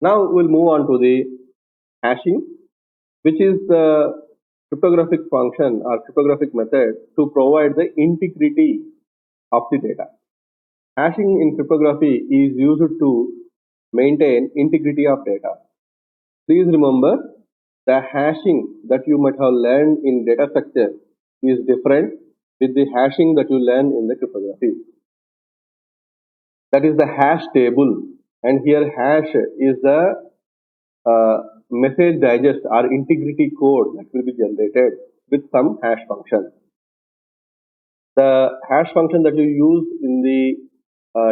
Now we'll move on to the hashing, which is the cryptographic function or cryptographic method to provide the integrity of the data. Hashing in cryptography is used to maintain integrity of data. Please remember the hashing that you might have learned in data structure is different with the hashing that you learn in the cryptography. That is the hash table, and here hash is the uh, message digest or integrity code that will be generated with some hash function. The hash function that you use in the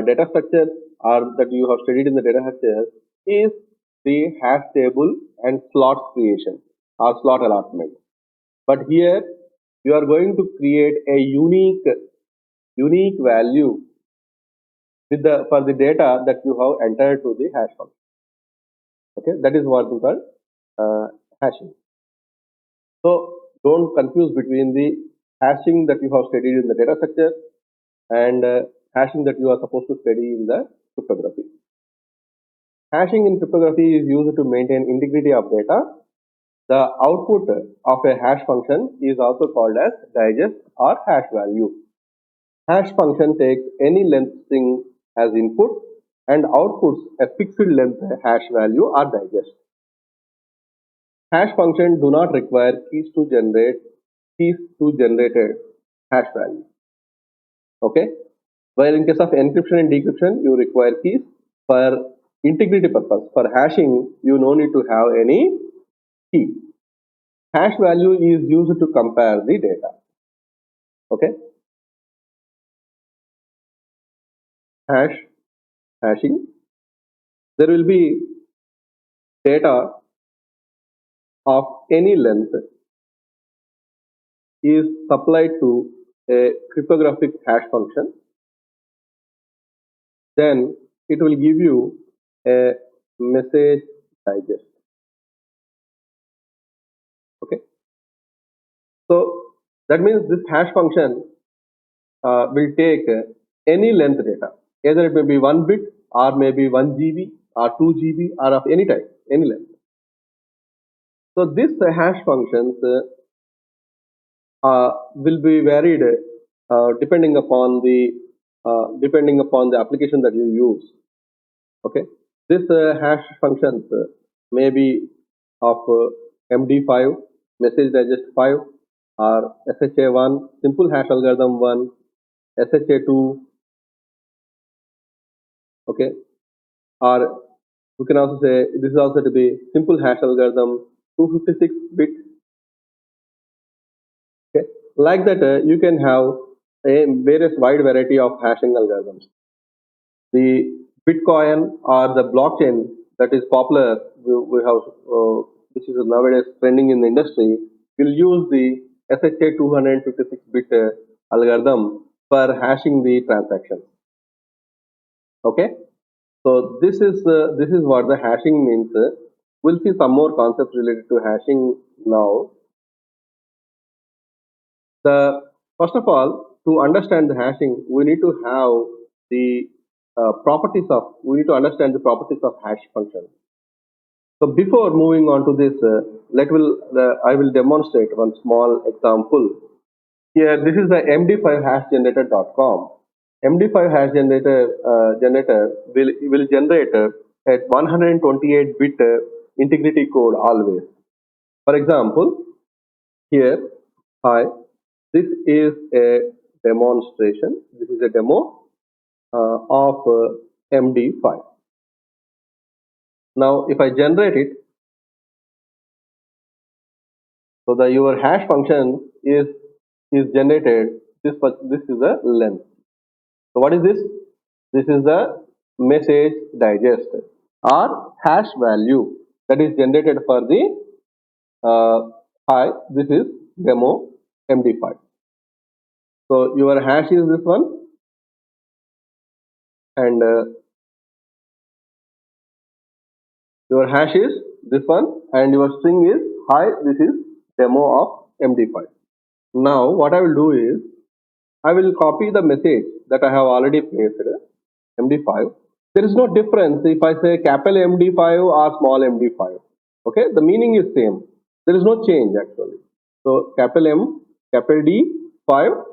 data structure or that you have studied in the data structure is the hash table and slot creation or slot allotment. But here you are going to create a unique value with the for the data that you have entered to the hash function. Okay, that is what we call hashing. So don't confuse between the hashing that you have studied in the data structure and hashing that you are supposed to study in the cryptography. Hashing in cryptography is used to maintain integrity of data. The output of a hash function is also called as digest or hash value. Hash function takes any length string as input and outputs a fixed length hash value or digest. Hash functions do not require keys to generated hash value. Okay. While in case of encryption and decryption, you require keys. For integrity purpose, for hashing, you no need to have any key. Hash value is used to compare the data. Okay. Hashing. There will be data of any length is supplied to a cryptographic hash function. Then it will give you a message digest. Okay. So that means this hash function will take any length data. Either it may be 1 bit or maybe 1 GB or 2 GB or of any type, any length. So this hash functions will be varied depending upon the application that you use. Okay, this hash functions may be of MD5 message digest 5 or SHA1 simple hash algorithm 1, SHA2. Okay, or we can also say this is also to be simple hash algorithm 256 bit. Okay, like that you can have a various wide variety of hashing algorithms. The Bitcoin or the blockchain that is popular, we have which is nowadays trending in the industry, will use the SHA 256 bit algorithm for hashing the transaction. Okay, so this is what the hashing means. We'll see some more concepts related to hashing now. First of all, to understand the hashing, we need to have the we need to understand the properties of hash function. So before moving on to this, I will demonstrate one small example. Here, this is the MD5 hashgenerator.com. MD5 hash generator will generate at 128 bit integrity code always. For example, here, hi, this is a demonstration. This is a demo of MD5. Now, if I generate it, so your hash function is generated. This is the length. So what is this? This is the message digest or hash value that is generated for the hi. This is demo MD5. So your hash is this one, and your hash is this one, and your string is hi. This is demo of MD5. Now what I will do is I will copy the message that I have already placed MD5 There is no difference if I say capital MD5 or small MD5. Okay, the meaning is same. There is no change actually. So capital M, capital D5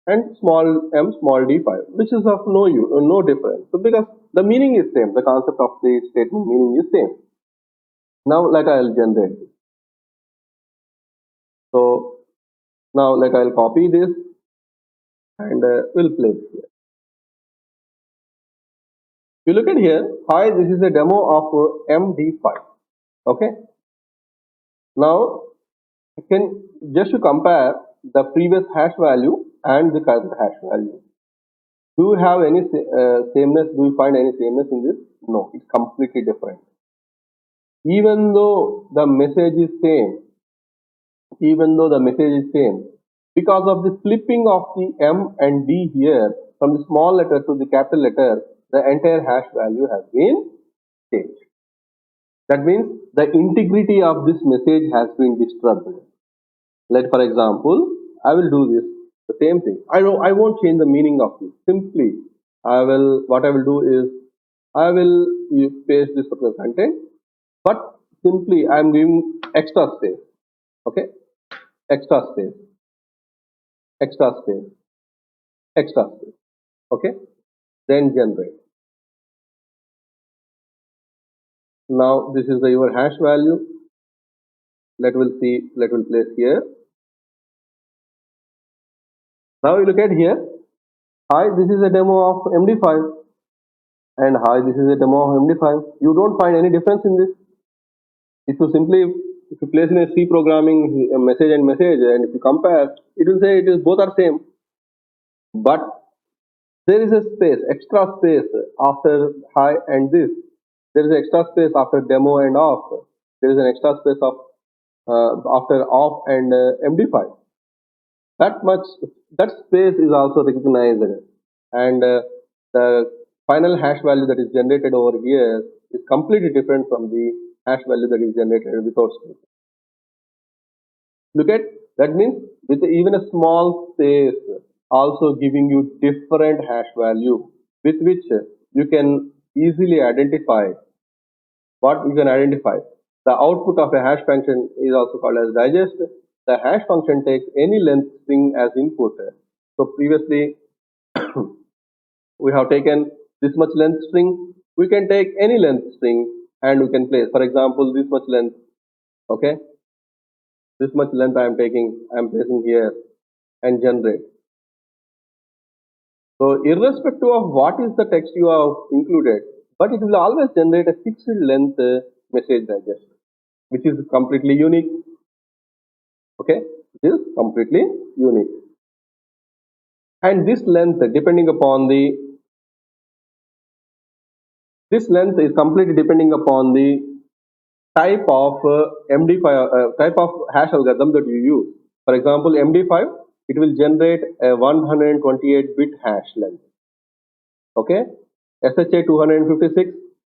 and small m, small d5, which is of no difference. So because the meaning is same, the concept of the statement meaning is same. Now let I'll generate this. So now let I'll copy this and we'll place here. You look at here, hi, this is a demo of MD5. Okay. Now, just to compare the previous hash value and the current hash value. Do you have any sameness? Do you find any sameness in this? No, it's completely different. Even though the message is same, because of the flipping of the M and D here from the small letter to the capital letter, the entire hash value has been changed. That means the integrity of this message has been disturbed. Let, for example, I will do this, the same thing. I won't change the meaning of this. Simply, what I will do is, I will paste this particular content, but simply I am giving extra space. Okay, extra space, extra space, extra space. Okay, then generate. Now this is your hash value. Let will place here. Now you look at here. Hi, this is a demo of MD5. And hi, this is a demo of MD5. You don't find any difference in this. If you place in a C programming message, and if you compare, it will say both are same. But there is a space, extra space after hi and this. There is extra space after demo and off. There is an extra space of after off and MD5. That space is also recognized, and the final hash value that is generated over here is completely different from the hash value that is generated without space. Look at that, means with even a small space also giving you different hash value with which you can easily identify what you can identify. The output of a hash function is also called as digest. The hash function takes any length string as input. So previously we have taken this much length string. We can take any length string and we can place, for example, this much length. Okay, this much length I am placing here and generate. So irrespective of what is the text you have included, but it will always generate a fixed length message digest, which is completely unique. Okay, it is completely unique. And this length, depending upon this length is completely depending upon the type of MD5 type of hash algorithm that you use. For example, MD5, it will generate a 128-bit hash length. Okay, SHA 256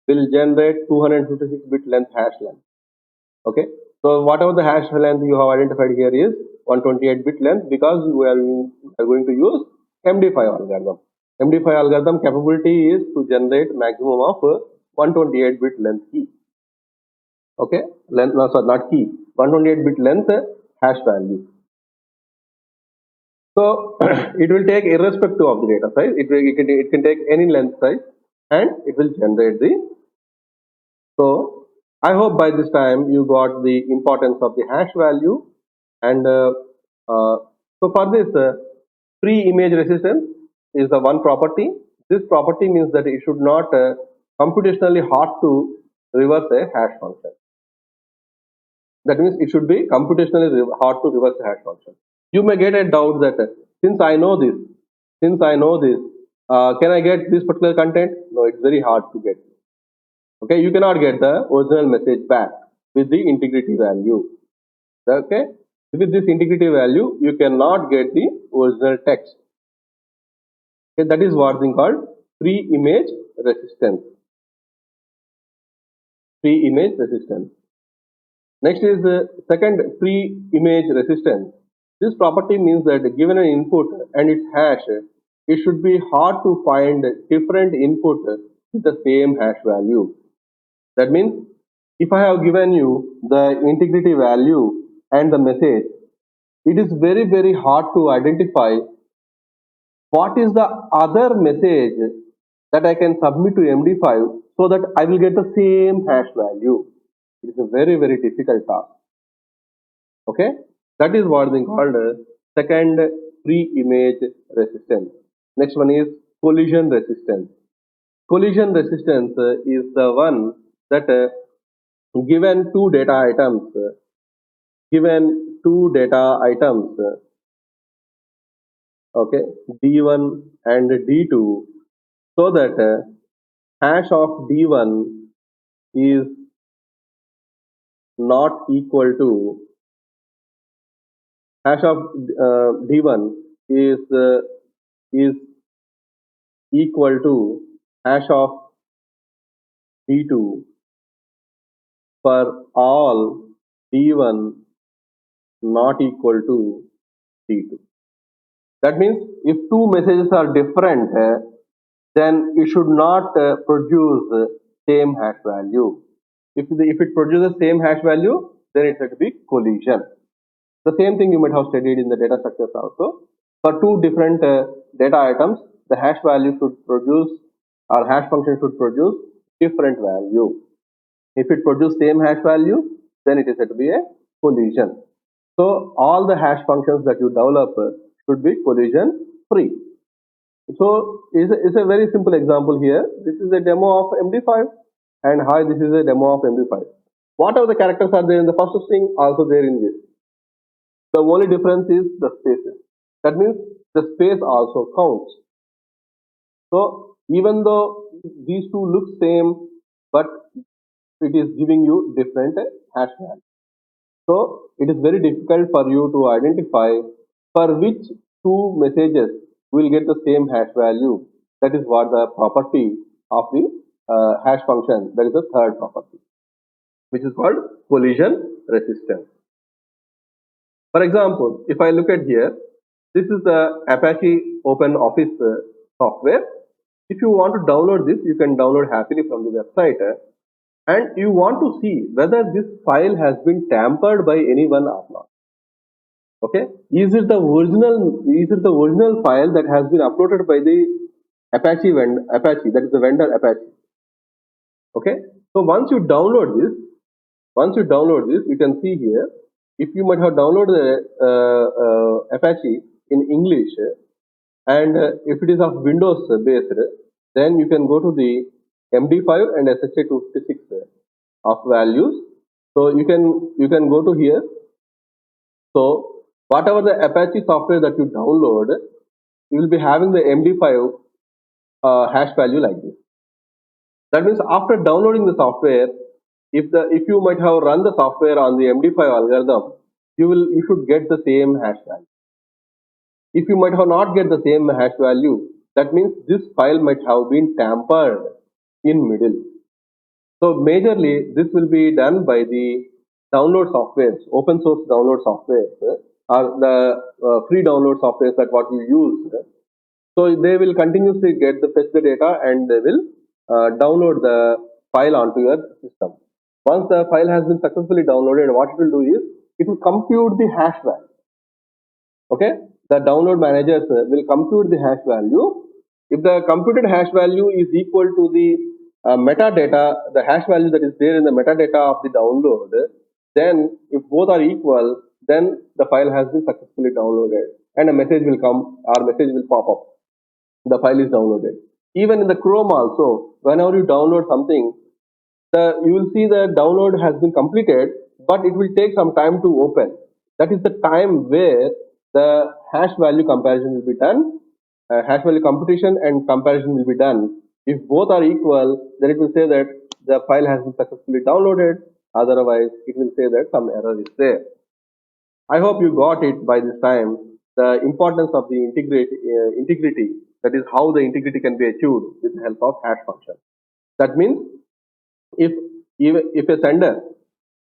will generate 256-bit length hash length. Okay, so whatever the hash length you have identified here is 128-bit length, because we are going to use MD5 algorithm. MD5 algorithm capability is to generate maximum of 128-bit length key. Okay, not key, 128-bit length hash value. So it will take irrespective of the data size. It can take any length size and it will generate the. So I hope by this time you got the importance of the hash value. And so for this, pre-image resistance is the one property. This property means that it should not computationally hard to reverse a hash function. That means it should be computationally hard to reverse a hash function. You may get a doubt that since I know this, can I get this particular content? No, it's very hard to get. Okay, you cannot get the original message back with the integrity value. Okay, with this integrity value, you cannot get the original text. Okay, that is what is called pre-image resistance. Pre-image resistance. Next is the second pre-image resistance. This property means that given an input and its hash, it should be hard to find different input with the same hash value. That means if I have given you the integrity value and the message, it is very hard to identify what is the other message that I can submit to MD5 so that I will get the same hash value. It is a very difficult task. Okay, that is what is called second pre-image resistance. Next one is collision resistance. Collision resistance is the one that given two data items, okay, D1 and D2, so that hash of D1 is not equal to hash of D1 is equal to hash of D2 for all D1 not equal to D2. That means if two messages are different, then it should not produce same hash value. If it produces same hash value, then it should be collision. The same thing you might have studied in the data structures also. For two different data items, the hash value should produce, or hash function should produce different value. If it produces same hash value, then it is said to be a collision. So all the hash functions that you develop should be collision free. So it's a very simple example here. This is a demo of MD5, and hi, this is a demo of MD5. Whatever the characters are there in the first string, also there in this. The only difference is the spaces. That means the space also counts. So even though these two look same, but it is giving you different hash values. So it is very difficult for you to identify for which two messages will get the same hash value. That is what the property of the hash function, that is the third property, which is called collision resistance. For example, if I look at here, this is the Apache Open Office software. If you want to download this, you can download happily from the website, and you want to see whether this file has been tampered by anyone or not. Okay, is it the original file that has been uploaded by the Apache, that is the vendor Apache. Okay, so once you download this, you can see here, if you might have downloaded Apache in English, and if it is of Windows based, then you can go to the MD5 and SHA-256 of values. So you can go to here. So whatever the Apache software that you download, you will be having the MD5 hash value like this. That means after downloading the software, if you might have run the software on the MD5 algorithm, you should get the same hash value. If you might have not get the same hash value, that means this file might have been tampered in middle. So majorly this will be done by the download softwares, open source download softwares, or the free download softwares that what you use. So they will continuously fetch the data, and they will download the file onto your system. Once the file has been successfully downloaded, what it will do is it will compute the hash value. Okay, the download managers will compute the hash value. If the computed hash value is equal to the metadata, the hash value that is there in the metadata of the download, then if both are equal, then the file has been successfully downloaded, and a message will come, or message will pop up. The file is downloaded. Even in the Chrome also, whenever you download something, you will see the download has been completed, but it will take some time to open. That is the time where the hash value comparison will be done. Hash value computation and comparison will be done. If both are equal, then it will say that the file has been successfully downloaded. Otherwise, it will say that some error is there. I hope you got it by this time. The importance of the integrity, that is how the integrity can be achieved with the help of hash function. That means if a sender,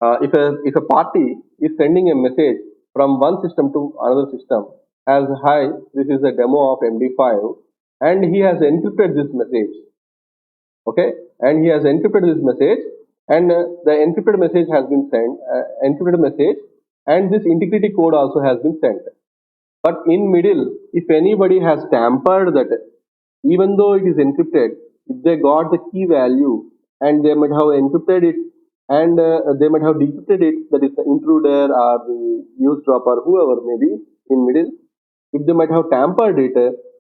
if a party is sending a message from one system to another system as, hi, this is a demo of MD5, and he has encrypted this message. Okay, and he has encrypted this message, and the encrypted message has been sent, encrypted message, and this integrity code also has been sent. But in middle, if anybody has tampered that, even though it is encrypted, if they got the key value and they might have encrypted it and they might have decrypted it, that is the intruder or the eavesdropper, whoever may be in middle, if they might have tampered it,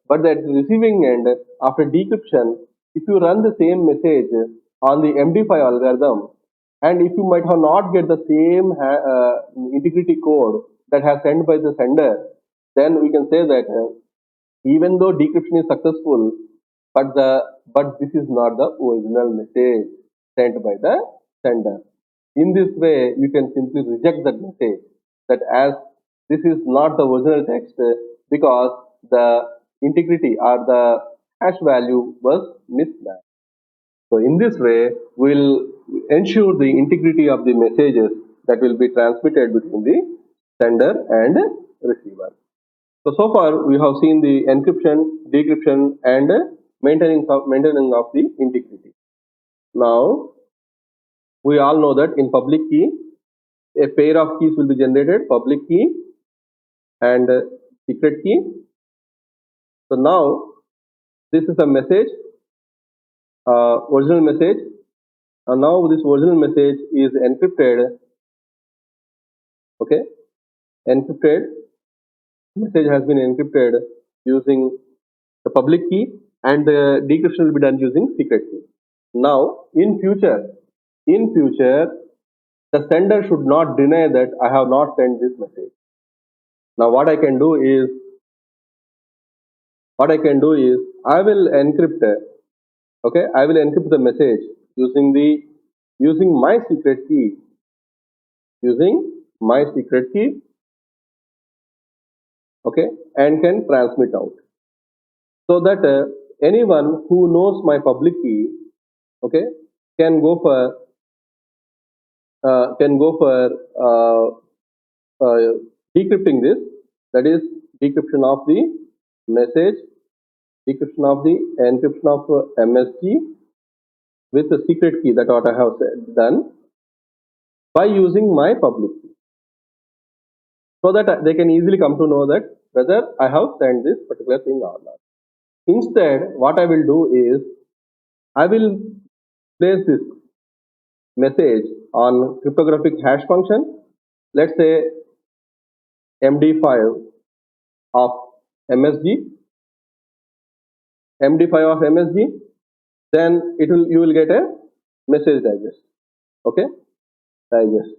but at the receiving end, after decryption, if you run the same message on the MD5 algorithm, and if you might have not get the same integrity code that has sent by the sender, then we can say that even though decryption is successful, but this is not the original message sent by the sender. In this way, you can simply reject that message, that as this is not the original text because the integrity or the hash value was mismatched. So in this way, we'll ensure the integrity of the messages that will be transmitted between the sender and receiver. So far we have seen the encryption, decryption, and maintaining of the integrity. Now we all know that in public key, a pair of keys will be generated: public key and secret key. So now this is a message, original message, and now this original message is encrypted. Okay, encrypted message has been encrypted using the public key, and the decryption will be done using secret key. Now in future, the sender should not deny that I have not sent this message. Now what I can do is I will encrypt, okay, I will encrypt the message using my secret key, okay, and can transmit out, so that anyone who knows my public key, okay, can go for decrypting this, that is decryption of the message, decryption of the encryption of MSG with the secret key, that what I have done by using my public key, so that they can easily come to know that whether I have sent this particular thing or not. Instead, what I will do is I will place this message on cryptographic hash function, let's say MD5 of MSG, then you will get a message digest. Okay, digest.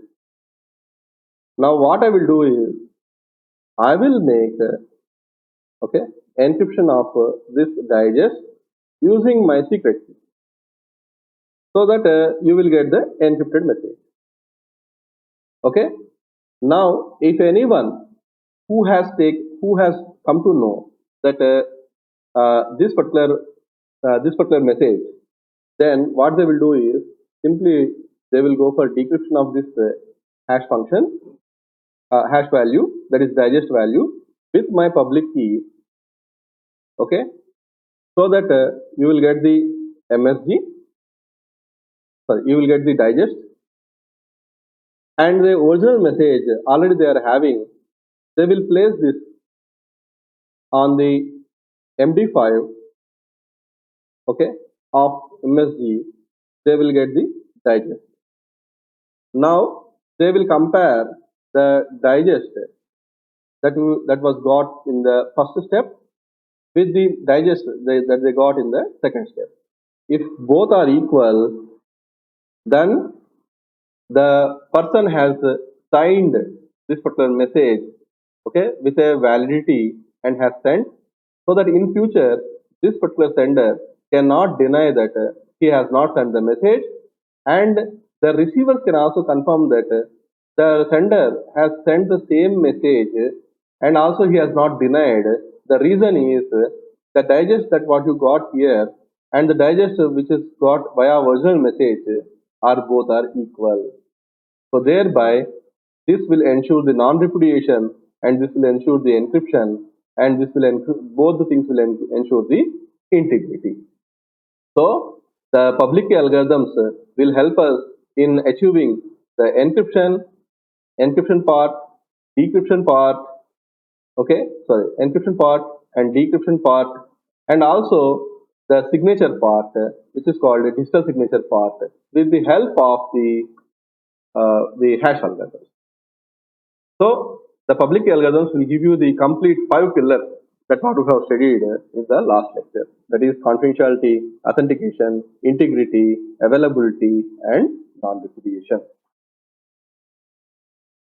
Now what I will do is I will make okay, encryption of this digest using my secret key, so that you will get the encrypted message. Okay. Now if anyone who has come to know that this particular message, then what they will do is simply they will go for decryption of this hash function, hash value, that is digest value, with my public key. Okay, so that you will get the MSG, sorry, you will get the digest, and the original message already they are having, they will place this on the MD5, okay, of MSG, they will get the digest. Now they will compare the digest that was got in the first step with the digest that they got in the second step. If both are equal, then the person has signed this particular message, okay, with a validity and has sent, so that in future this particular sender cannot deny that he has not sent the message, and the receiver can also confirm that the sender has sent the same message, and also he has not denied. The reason is the digest that what you got here and the digest which is got via original message are both are equal. So thereby this will ensure the non-repudiation, and this will ensure the encryption, and this will both the things will ensure the integrity. So The public key algorithms will help us in achieving the encryption part, decryption part, encryption part and decryption part, and also the signature part, which is called a digital signature part, with the help of the hash algorithm. So the public key algorithms will give you the complete 5 pillars that what we have studied in the last lecture. That is confidentiality, authentication, integrity, availability, and non-repudiation.